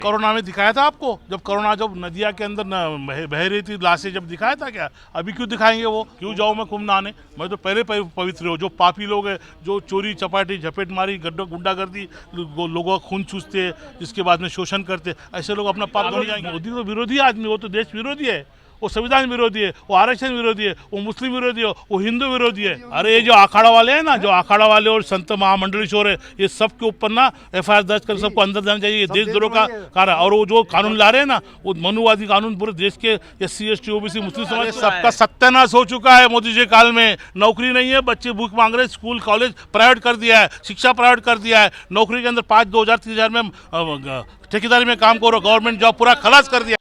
Corona में दिखाया था आपको, जब कोरोना जब नदिया के अंदर बह रही थी लाशें, जब दिखाया था क्या? अभी क्यों दिखाएंगे वो? क्यों जाऊँ मैं कुंभ नहाने? मैं तो पहले पवित्र हूँ। जो पापी लोग हैं, जो चोरी चपाटी झपेट मारी गुंडागर्दी, लोगों का खून चूसते, जिसके बाद में शोषण करते, ऐसे लोग अपना पाप धोने जाएंगे? मोदी तो विरोधी आदमी, वो तो देश विरोधी है, वो संविधान विरोधी है, वो आरक्षण विरोधी है, वो मुस्लिम विरोधी है, वो हिंदू विरोधी है। अरे ये जो अखाड़ा वाले हैं ना, जो अखाड़ा वाले और संत महामंडलेश्वर है, ये सब के ऊपर ना एफआईआर दर्ज कर सबको अंदर जाना चाहिए। ये देशद्रोह का कार्य। और वो जो कानून ला रहे हैं ना, वो मनुवादी कानून पूरे देश के SC ST OBC मुस्लिम समाज सबका सत्यानाश हो चुका है। मोदी जी काल में नौकरी नहीं है, बच्चे भूख मांग रहे, स्कूल कॉलेज प्राइवेट कर दिया है, शिक्षा प्राइवेट कर दिया है, नौकरी के अंदर 5-2,000 3,000 में ठेकेदारी में काम करो, गवर्नमेंट जॉब पूरा खलास कर दिया।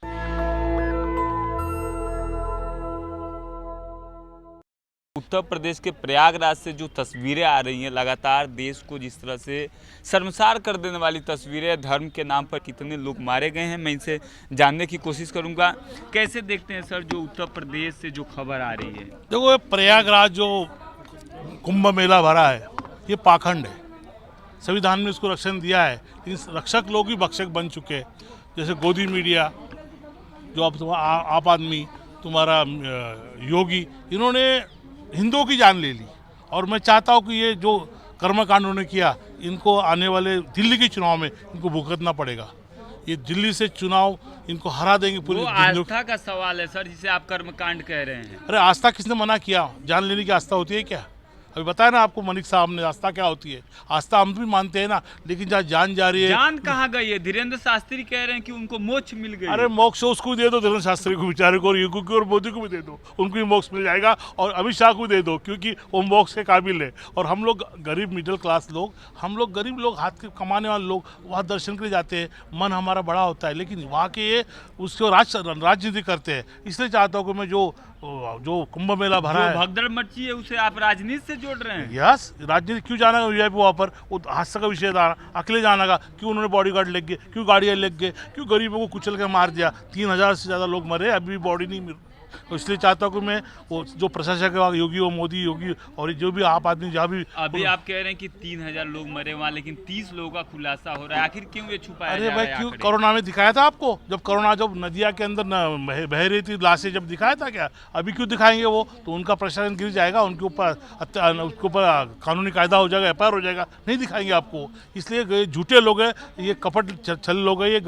उत्तर प्रदेश के प्रयागराज से जो तस्वीरें आ रही हैं, लगातार देश को जिस तरह से शर्मसार कर देने वाली तस्वीरें, धर्म के नाम पर कितने लोग मारे गए हैं, मैं इनसे जानने की कोशिश करूंगा। कैसे देखते हैं सर जो उत्तर प्रदेश से जो खबर आ रही है? देखो, प्रयागराज जो कुंभ मेला भरा है, ये पाखंड है। संविधान ने इसको रक्षण दिया है, लेकिन रक्षक लोग भी भक्षक बन चुके हैं। जैसे गोदी मीडिया, जो अब आप आदमी, तुम्हारा योगी, इन्होंने हिंदुओं की जान ले ली। और मैं चाहता हूँ कि ये जो कर्मकांड उन्होंने किया, इनको आने वाले दिल्ली के चुनाव में इनको भुगतना पड़ेगा। ये दिल्ली से चुनाव इनको हरा देंगे पूरी। आस्था का सवाल है सर, जिसे आप कर्मकांड कह रहे हैं। अरे आस्था किसने मना किया? जान लेने की आस्था होती है क्या? अभी बताया ना आपको मलिक साहब ने, आस्था क्या होती है। आस्था हम भी मानते हैं ना, लेकिन जहाँ जान जा रही है। जान कहाँ गई है? धीरेन्द्र शास्त्री कह रहे हैं कि उनको मोक्ष मिल गई। अरे मोक्ष उसको दे दो, धीरेन्द्र शास्त्री को बेचारे को, और योगी को और मोदी को भी दे दो, उनको भी मोक्ष मिल जाएगा। और अमित शाह को दे दो, क्योंकि वो मोक्ष के काबिल है। और हम लोग गरीब मिडिल क्लास लोग, हम लोग गरीब लोग, हाथ के कमाने वाले लोग वहाँ दर्शन के लिए जाते हैं, मन हमारा बड़ा होता है। लेकिन वहाँ के ये उसको राजनीति करते हैं। इसलिए चाहता हूँ कि मैं जो कुंभ मेला भरा है, भगदड़ मची है, उसे आप राजनीति से जोड़ रहे हैं? यस, राजनीति क्यों जाना VIP वहाँ पर? वो हादसा का विषय था, अकेले जाना का। क्यों उन्होंने बॉडीगार्ड लेग गए, क्यों गाड़ियाँ लेग गए, क्यों गरीबों को कुचल कर मार दिया? 3,000 से ज़्यादा लोग मरे, अभी भी बॉडी नहीं मिल। तो इसलिए चाहता हूँ कि मैं वो जो प्रशासक है, योगी हो, मोदी योगी, और जो भी आप आदमी जहाँ भी। अभी आप कह रहे हैं कि 3,000 लोग मरे वहाँ, लेकिन 30 लोगों का खुलासा हो रहा है। आखिर क्यों ये छुपाया जा रहा है? अरे भाई, क्यों? कोरोना में दिखाया था आपको, जब कोरोना जब नदिया के अंदर बह रही थी लाशें, जब दिखाया था क्या? अभी क्यों दिखाएंगे वो? तो उनका प्रशासन गिर जाएगा, उनके ऊपर कानूनी कायदा हो जाएगा, FIR हो जाएगा। नहीं दिखाएंगे आपको। इसलिए झूठे लोग हैं, ये कपट छल लोग हैं, ये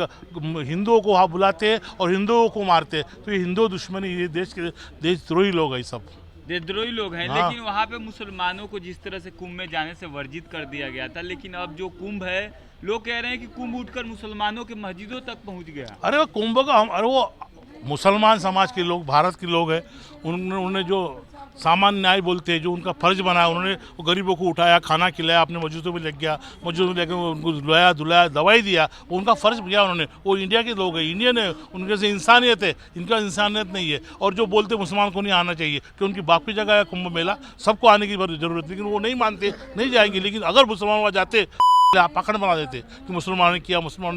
हिंदुओं को वहाँ बुलाते हैं और हिंदुओं को मारते हैं। तो ये हिंदू दुश्मनी, ये देशद्रोही लोग हैं, सब देशद्रोही लोग हैं। हाँ। लेकिन वहाँ पे मुसलमानों को जिस तरह से कुंभ में जाने से वर्जित कर दिया गया था, लेकिन अब जो कुंभ है, लोग कह रहे हैं कि कुंभ उठकर मुसलमानों के मस्जिदों तक पहुँच गया। अरे वो कुंभ का अरे वो मुसलमान समाज के लोग, भारत के लोग हैं, उन्होंने जो सामान्य न्याय बोलते हैं, जो उनका फर्ज बनाया, उन्होंने वो गरीबों को उठाया, खाना खिलाया, अपने मस्जिदों में लग गया, मस्जिदों में लेकर उनको धुलाया धुलाया, दवाई दिया, उनका फर्ज किया उन्होंने। वो इंडिया के लोग हैं, इंडियन है, उनके से इंसानियत है, इनका इंसानियत नहीं है। और जो बोलते मुसलमान को नहीं आना चाहिए, कि उनकी बाप की जगह है कुंभ मेला, सबको आने की जरूरत, लेकिन वो नहीं मानते, नहीं जाएंगे। लेकिन अगर मुसलमान वहाँ जाते, पाखंड बना देते कि मुसलमानों ने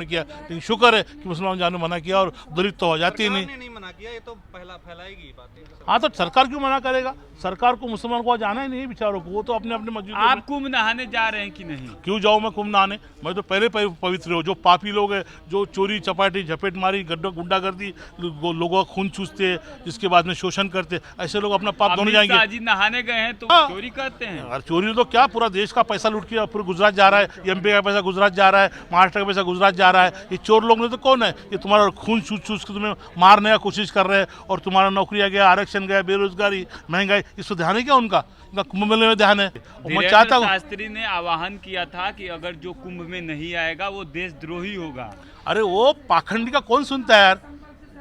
किया। लेकिन शुक्र है कि मुसलमान जाने मना किया, और दलित तो हो जाती ही नहीं मना किया। ये तो पहला फैलाएगी बातें। हाँ, तो सरकार क्यों मना करेगा? सरकार को मुसलमान को जाना ही नहीं बेचारों को, वो तो अपने अपने मस्जिद। आप कुंभ नहाने जा रहे हैं कि नहीं? क्यों जाऊँ मैं कुंभ नहाने? मैं तो पहले पवित्र हूँ। जो पापी लोग हैं, जो चोरी चपाटी झपेट मारी गुंडागर्दी, लोगों का खून चूसते, जिसके बाद में शोषण करते, ऐसे लोग अपना पाप धोने जाएंगे। आज नहाने गए हैं तो चोरी करते हैं। और चोरी तो क्या, पूरा देश का पैसा लूट किया, पूरे गुजरात जा रहा है, MP का पैसा गुजरात जा रहा है, महाराष्ट्र का पैसा गुजरात जा रहा है। ये चोर लोग ने तो कौन है? ये तुम्हारा खून चूस के तुम्हें मारने का कोशिश कर रहे हैं, और तुम्हारा नौकरियां गया, आरक्षण गया, बेरोजगारी, महंगाई, इस पर ध्यान है क्या उनका? कुंभ मेले में ध्यान है। मैं चाहता हूँ, शास्त्री ने आह्वान किया था कि अगर जो कुंभ में नहीं आएगा वो देशद्रोही होगा। अरे वो पाखंडी का कौन सुनता है यार?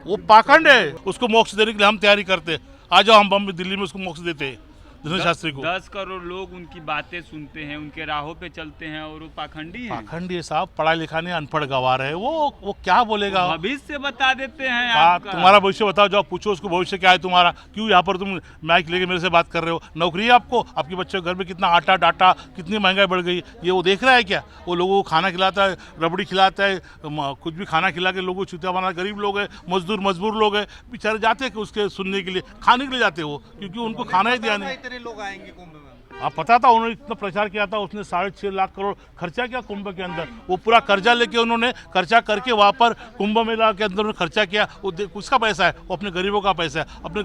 वो पाखंड है, उसको मोक्ष देने के लिए हम तैयारी करते। आ जाओ, हम बम्बई दिल्ली में उसको मोक्ष देते हैं, धीरेन्द्र शास्त्री को। 10 करोड़ लोग उनकी बातें सुनते हैं, उनके राहों पे चलते हैं, और वो पाखंडी है। पाखंडी है साहब, पढ़ा लिखा नहीं, अनपढ़ गवार है वो क्या बोलेगा? भविष्य बता देते हैं आपका। तुम्हारा भविष्य बताओ, जाओ पूछो उसको, भविष्य क्या है तुम्हारा? क्यों यहाँ पर तुम माइक लेके मेरे से बात कर रहे हो? नौकरी है आपको? आपके बच्चे घर में कितना आटा डाटा, कितनी महंगाई बढ़ गई, ये वो देख रहा है क्या? वो लोगों को खाना खिलाता है, रबड़ी खिलाता है, कुछ भी खाना खिला के लोगों को चुतिया बना। गरीब लोग हैं, मजदूर लोग हैं, बेचारे जाते हैं उसके सुनने के लिए, खाने के लिए जाते हैं वो, क्योंकि उनको खाना ही दिया नहीं। इतने लोग आएंगे कुंभ में? आप पता था उन्होंने इतना प्रचार किया था, उसने 6.5 लाख करोड़ खर्चा किया कुंभ के अंदर। वो पूरा कर्जा लेके उन्होंने खर्चा करके वहाँ पर कुंभ मेला के अंदर उन्होंने खर्चा किया। वो उसका पैसा है, वो अपने गरीबों का पैसा है, अपने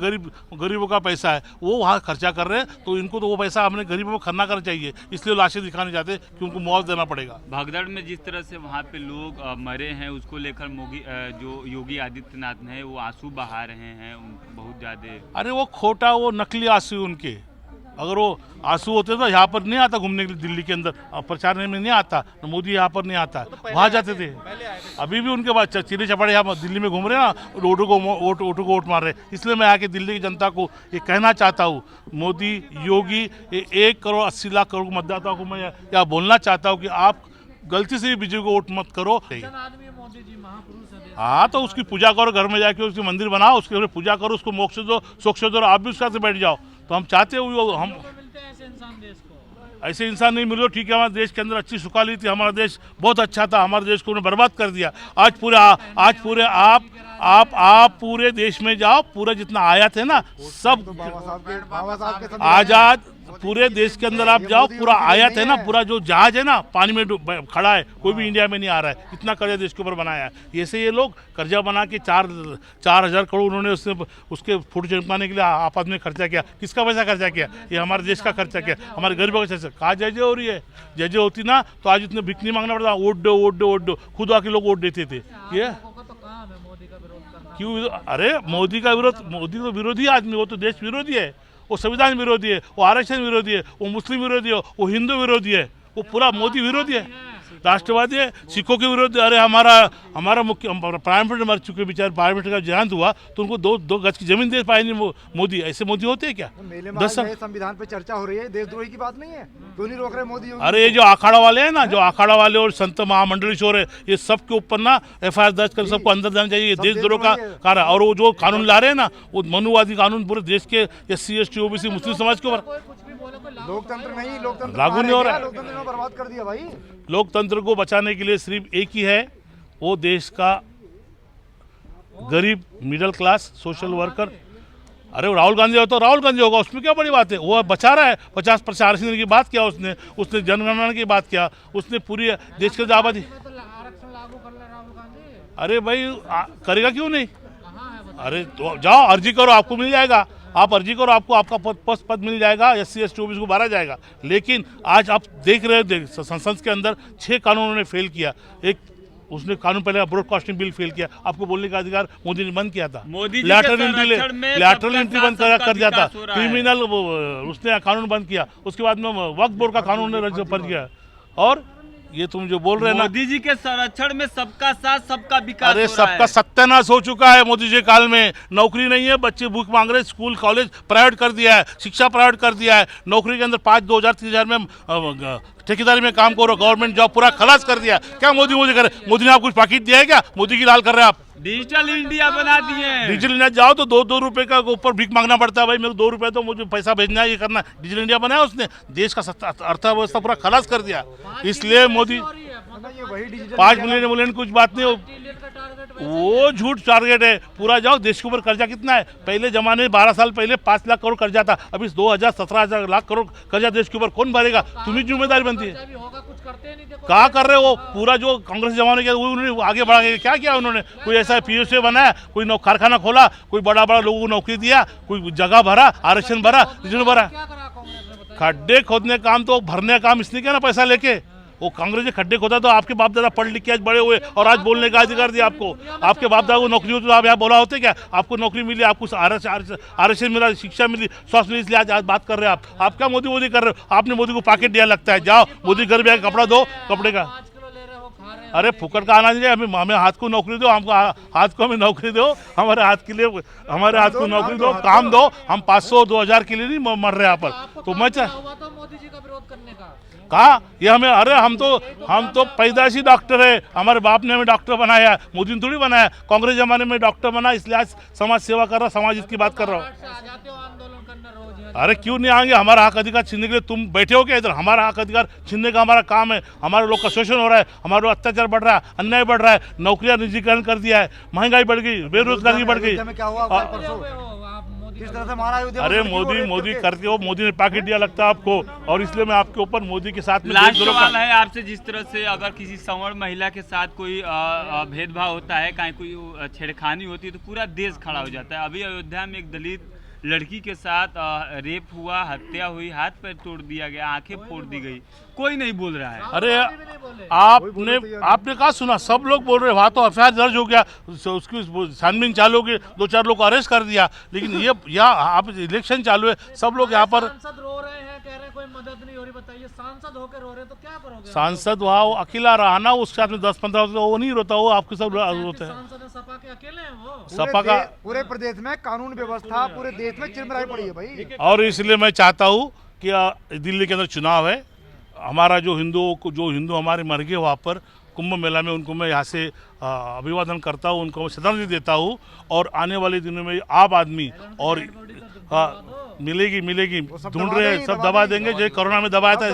गरीबों का पैसा है, वो वहाँ खर्चा कर रहे हैं। तो इनको तो वो पैसा अपने गरीबों को खर्चा करना चाहिए, इसलिए लाशें दिखाने जाते हैं कि उनको मुआवजा देना पड़ेगा। भगदड़ में जिस तरह से वहाँ पे लोग मरे हैं उसको लेकर जो योगी आदित्यनाथ हैं वो आंसू बहा रहे हैं बहुत ज़्यादा। अरे वो खोटा, वो नकली आंसू उनके। अगर वो आंसू होते तो यहाँ पर नहीं आता घूमने के लिए, दिल्ली के अंदर प्रचार में नहीं आता, मोदी यहाँ पर नहीं आता, वहाँ जाते थे। अभी भी उनके बाद चिरे चपाड़े यहाँ दिल्ली में घूम रहे हैं ना, ओटो को वोट मार रहे। इसलिए मैं आके दिल्ली की जनता को ये कहना चाहता हूँ, मोदी योगी 1 करोड़ 80 लाख करोड़ मतदाताओं को मैं यह बोलना चाहता हूँ कि आप गलती से भी बीजेपी को वोट मत करो। हाँ, तो उसकी पूजा करो, घर में जाके उसकी मंदिर बनाओ, उसके पूजा करो, उसको मोक्ष दो, सोक्ष दो, आप भी उसके साथ बैठ जाओ। तो हम चाहते हुए हम ऐसे इंसान नहीं मिले। ठीक है, हमारे देश के अंदर अच्छी सुखाली थी, हमारा देश बहुत अच्छा था, हमारे देश को उन्होंने बर्बाद कर दिया। आज पूरे आप पूरे देश में जाओ, पूरे जितना आयात है ना सब आजाद, पूरे देश के अंदर आप जाओ, पूरा आयात है ना, पूरा जो जहाज है ना पानी में खड़ा है, कोई भी इंडिया में नहीं आ रहा है। इतना कर्जा देश के ऊपर बनाया है। ऐसे ये लोग कर्जा बना के 4,000 करोड़ उन्होंने उसके फोटो चिपकाने के लिए आपस में खर्चा किया। किसका पैसा खर्चा किया? ये हमारे देश का खर्चा किया, हमारे गरीबों का खर्चा। कहा जय जय हो रही है, जय जय होती ना तो आज इतने भिख नहीं मांगना पड़ता। वोट दो वोट दो वोट दो, खुद आके लोग वोट देते थे। ये क्यों? अरे मोदी का विरोध, मोदी तो विरोधी आदमी, वो तो देश विरोधी है, वो संविधान विरोधी है, वो आरक्षण विरोधी है, वो मुस्लिम विरोधी है, वो हिंदू विरोधी है, वो पूरा मोदी विरोधी है, राष्ट्रवादी है, सिखों के विरोधी। अरे हमारा मुख्य प्राइम मिनिस्टर मर चुके बेचारे, प्राइम मिनिस्टर का देहांत हुआ तो उनको दो गज की जमीन दे पाए नहीं मोदी। ऐसे मोदी होते हैं क्या? मेले में संविधान पे चर्चा हो रही है, देशद्रोही की बात नहीं है, क्यों नहीं रोक रहे मोदी? अरे ये जो अखाड़ा वाले हैं ना, जो अखाड़ा वाले और संत महामंडली शोर है, ये सब के ऊपर ना FIR दर्ज कर सबको अंदर जाना चाहिए। देशद्रोह का कार्य। और वो जो कानून ला रहे हैं ना, वो मनुवादी कानून पूरे देश के SC ST OBC मुस्लिम समाज के ऊपर लोकतंत्र नहीं, लोकतंत्र लागू नहीं हो रहा है। लोकतंत्र ने बर्बाद कर दिया भाई। लोकतंत्र को बचाने के लिए सिर्फ एक ही है, वो देश का गरीब मिडिल क्लास सोशल वर्कर। अरे वो राहुल गांधी हो तो राहुल गांधी होगा, उसमें क्या बड़ी बात है? वो बचा रहा है। 50% आरक्षण की बात किया उसने जनगणना की बात किया, उसने पूरी देश के आबादी। अरे भाई करेगा क्यों नहीं? अरे तो जाओ अर्जी करो, आपको मिल जाएगा। आप अर्जी करो, आपको आपका पद मिल जाएगा, SC ST OBC को भरा जाएगा। लेकिन आज आप देख रहे हो संसद के अंदर 6 कानून उन्होंने फेल किया। एक उसने कानून पहले ब्रॉडकास्टिंग बिल फेल किया, आपको बोलने का अधिकार मोदी ने बंद किया था। लैटरल एंट्री बंद कर दिया था, क्रिमिनल उसने कानून बंद किया। उसके बाद में वक्फ बोर्ड का कानून ने रद्द कर दिया। और ये तुम जो बोल रहे हैं ना, मोदी जी के संरक्षण में सबका साथ सबका विकास। अरे सबका सत्यानाश हो चुका है मोदी जी काल में। नौकरी नहीं है, बच्चे भूख मांग रहे, स्कूल कॉलेज प्राइवेट कर दिया है, शिक्षा प्राइवेट कर दिया है। नौकरी के अंदर 5, 2,000, 3,000 में ठेकेदारी में काम करो, गवर्नमेंट जॉब पूरा खलास कर दिया। क्या मोदी करे? मोदी ने आप कुछ पाकिट दिया है क्या? मोदी की लाल कर रहे हैं आप। डिजिटल इंडिया बना दिए। डिजिटल इंडिया जाओ तो 2 रुपए का ऊपर भीख मांगना पड़ता है। भाई मेरे 2 रुपए तो मुझे पैसा भेजना है, ये करना। डिजिटल इंडिया बनाया उसने, देश का अर्थव्यवस्था पूरा खलास कर दिया। इसलिए मोदी 5 मिलियन कुछ बात नहीं, वो झूठ टारगेट है। पूरा जाओ, देश के ऊपर कर्जा कितना है? पहले जमाने में 12 साल पहले 5 लाख करोड़ कर्जा था, अभी 17,000 लाख करोड़ कर्जा देश के ऊपर कौन भरेगा? तुम्हें जिम्मेदारी बनती है। क्या कर रहे हो? पूरा जो कांग्रेस जमाने के उन्होंने आगे बढ़ा के क्या किया उन्होंने? कोई ऐसा POC बनाया, कोई कारखाना खोला, कोई बड़ा लोगों को नौकरी दिया, कोई जगह भरा, आरक्षण भरा, रिजर्व भरा। खड्डे खोदने काम तो भरने काम इसने किया ना, पैसा लेके। वो कांग्रेस ने खड्डे खोदा तो आपके बाप दादा पढ़ लिख के आज बड़े हुए और आज बोलने का अधिकार दिया आपको। आपके बाप दादा को नौकरी होती तो आप यहाँ बोला होते क्या? आपको नौकरी मिली, आपको आरक्षण मिला, शिक्षा मिली, स्वास्थ्य मिली, इसलिए आज बात कर रहे हैं आप क्या मोदी कर रहे हो? आपने मोदी को पैकेट दिया लगता है। जाओ मोदी घर में कपड़ा दो, कपड़े का। अरे फुकट का आना चाहिए। हमें हाथ को नौकरी दो, हमको हाथ को हमें नौकरी दो, हमारे हाथ के लिए हमारे हाथ को नौकरी दो, काम दो। हम 500, 2,000 के लिए नहीं मर रहे यहाँ पर। तो मैं मोदी जी का विरोध करने का कहा ये हमें? अरे हम तो पैदाइशी डॉक्टर है, हमारे बाप ने हमें डॉक्टर बनाया, मोदी ने थोड़ी बनाया। कांग्रेस जमाने में डॉक्टर बना, इसलिए आज समाज सेवा कर रहा, समाज की बात कर रहा हूँ। अरे क्यों नहीं आएंगे? हमारा हक अधिकार छीनने के लिए तुम बैठे हो क्या इधर? हमारा हक अधिकार छीनने का हमारा काम है। हमारे लोग का शोषण हो रहा है, हमारे लोग अत्याचार बढ़ रहा है, अन्याय बढ़ रहा है, नौकरियां निजीकरण कर दिया है, महंगाई बढ़ गई, बेरोजगारी बढ़ गई। किस तरह से हमारा अयोध्या अरे को मोदी रेप मोदी करके- करते हो, मोदी ने पैकेट दिया लगता है आपको, और इसलिए मैं आपके ऊपर मोदी के साथ में लास्ट देशद्रोह सवाल का- है आपसे, जिस तरह से अगर किसी सवर्ण महिला के साथ कोई भेदभाव होता है, कहीं कोई छेड़खानी होती है तो पूरा देश खड़ा हो जाता है। अभी अयोध्या में एक दलित लड़की के साथ रेप हुआ, हत्या हुई, हाथ पैर तोड़ दिया गया, आंखें फोड़ दी गई, कोई नहीं बोल रहा है। अरे आपने कहा सुना, सब लोग बोल रहे वहाँ तो एफआईआर दर्ज हो गया, उसकी छानबीन चालू हो गई, 2-4 लोग को अरेस्ट कर दिया, लेकिन ये यहाँ आप इलेक्शन चालू है, सब लोग यहाँ पर सांसद रो रहे हैं, कह रहे हैं कोई मदद नहीं हो रही। बताइए, सांसद होकर रो रहे हैं तो क्या करोगे? सांसद वहाँ वो अकेला रहा ना, उसके साथ में 10-15 वो नहीं रोता, वो आपके सब रोते हैं। सांसद है, सपा के अकेले हैं वो। सपा का पूरे प्रदेश में कानून व्यवस्था पूरे देश में चिरमराई पड़ी है भाई। और इसलिए मैं चाहता हूँ कि दिल्ली के अंदर चुनाव है, हमारा जो हिंदू हमारे मर गए वहाँ पर कुंभ मेला में, उनको मैं यहाँ से अभिवादन करता हूँ, उनको मैं श्रद्धांजलि देता हूँ, और आने वाले दिनों में आप आदमी और मिलेगी ढूंढ रहे हैं, सब दवा देंगे, जो कोरोना में दवाया था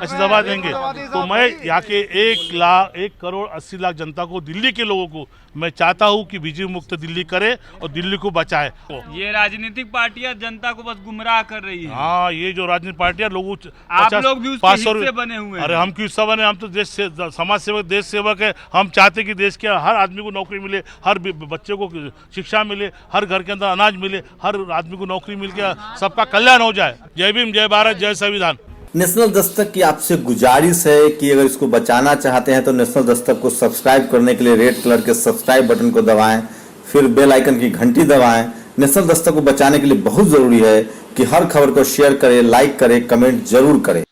ऐसी दवा देंगे। तो मैं यहाँ के 1,80,00,000 जनता को, दिल्ली के लोगों को मैं चाहता हूँ कि बीजेपी मुक्त दिल्ली करे और दिल्ली को बचाए। ये राजनीतिक पार्टियां जनता को बस गुमराह कर रही है। हाँ, ये जो राजनीतिक पार्टियां लोगों आप लोग भी उसके हिस्से बने हुए हैं। अरे हम क्यों हिस्सा बने, हम तो देश से समाज सेवक, देश सेवक है। हम चाहते कि देश के हर आदमी को नौकरी मिले, हर बच्चे को शिक्षा मिले, हर घर के अंदर अनाज मिले, हर आदमी को नौकरी मिल के सबका कल्याण हो जाए। जय भीम, जय भारत, जय संविधान। नेशनल दस्तक की आपसे गुजारिश है कि अगर इसको बचाना चाहते हैं तो नेशनल दस्तक को सब्सक्राइब करने के लिए रेड कलर के सब्सक्राइब बटन को दबाएं, फिर बेल आइकन की घंटी दबाएं। नेशनल दस्तक को बचाने के लिए बहुत जरूरी है कि हर खबर को शेयर करें, लाइक करें, कमेंट जरूर करें।